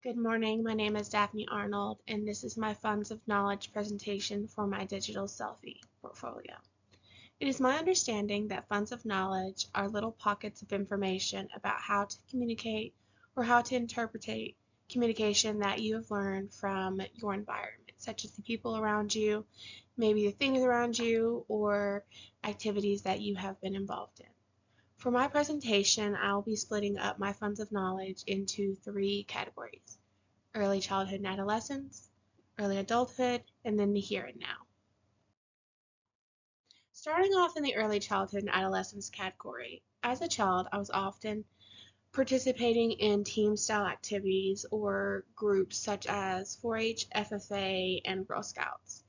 Good morning, my name is Daphanie Arnold, and this is my Funds of Knowledge presentation for my digital Selfie portfolio. It is my understanding that funds of knowledge are little pockets of information about how to communicate or how to interpret communication that you have learned from your environment, such as the people around you, maybe the things around you, or activities that you have been involved in. For my presentation, I'll be splitting up my funds of knowledge into three categories: early childhood and adolescence, early adulthood, and then the here and now. Starting off in the early childhood and adolescence category, as a child, I was often participating in team-style activities or groups such as 4-H, FFA, and Girl Scouts.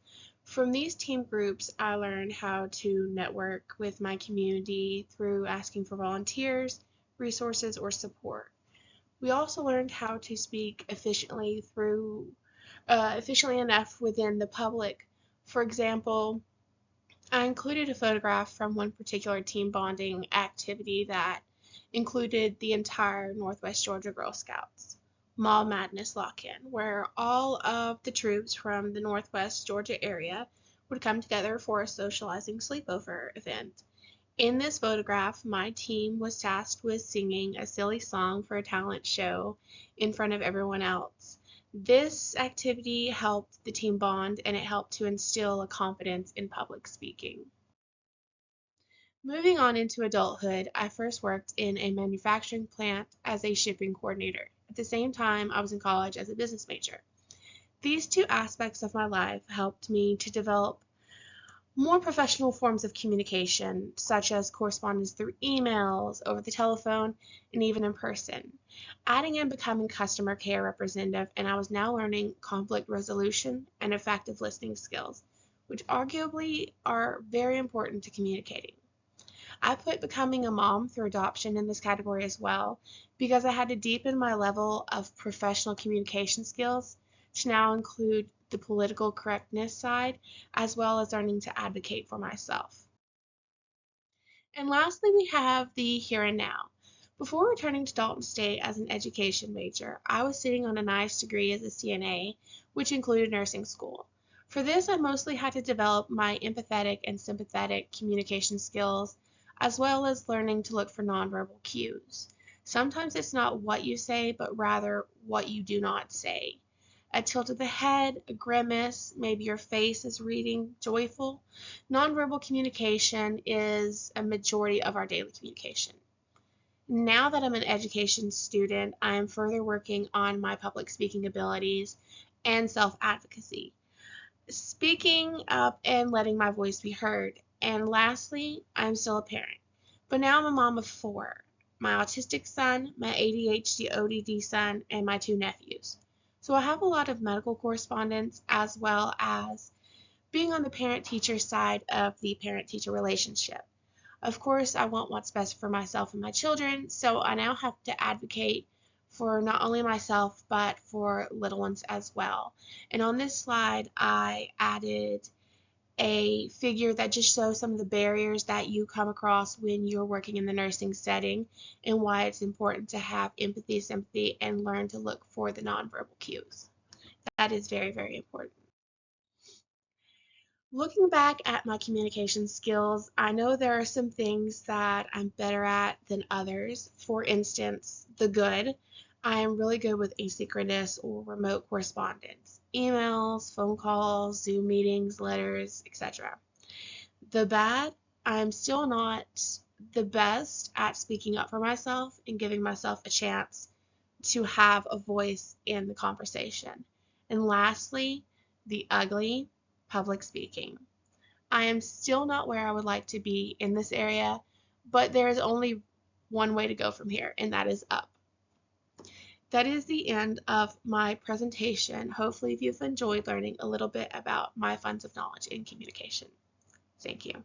From these team groups, I learned how to network with my community through asking for volunteers, resources, or support. We also learned how to speak efficiently enough within the public. For example, I included a photograph from one particular team bonding activity that included the entire Northwest Georgia Girl Scouts Mall Madness Lock-In, where all of the troops from the Northwest Georgia area would come together for a socializing sleepover event. In this photograph, my team was tasked with singing a silly song for a talent show in front of everyone else. This activity helped the team bond, and it helped to instill a confidence in public speaking. Moving on into adulthood, I first worked in a manufacturing plant as a shipping coordinator. At the same time, I was in college as a business major. These two aspects of my life helped me to develop more professional forms of communication, such as correspondence through emails, over the telephone, and even in person. Adding in becoming customer care representative, and I was now learning conflict resolution and effective listening skills, which arguably are very important to communicating. I put becoming a mom through adoption in this category as well, because I had to deepen my level of professional communication skills to now include the political correctness side, as well as learning to advocate for myself. And lastly, we have the here and now. Before returning to Dalton State as an education major, I was sitting on a nice degree as a CNA, which included nursing school. For this, I mostly had to develop my empathetic and sympathetic communication skills, as well as learning to look for nonverbal cues. Sometimes it's not what you say, but rather what you do not say. A tilt of the head, a grimace, maybe your face is reading joyful. Nonverbal communication is a majority of our daily communication. Now that I'm an education student, I am further working on my public speaking abilities and self-advocacy, speaking up and letting my voice be heard. And lastly, I'm still a parent, but now I'm a mom of four: my autistic son, my ADHD ODD son, and my two nephews. So I have a lot of medical correspondence, as well as being on the parent-teacher side of the parent-teacher relationship. Of course, I want what's best for myself and my children, so I now have to advocate for not only myself, but for little ones as well. And on this slide, I added a figure that just shows some of the barriers that you come across when you're working in the nursing setting, and why it's important to have empathy, sympathy, and learn to look for the nonverbal cues. That is very, very important. Looking back at my communication skills, I know there are some things that I'm better at than others. For instance, the good. I am really good with asynchronous or remote correspondence, emails, phone calls, Zoom meetings, letters, etc. The bad, I'm still not the best at speaking up for myself and giving myself a chance to have a voice in the conversation. And lastly, the ugly, public speaking. I am still not where I would like to be in this area, but there is only one way to go from here, and that is up. That is the end of my presentation. Hopefully you've enjoyed learning a little bit about my funds of knowledge in communication. Thank you.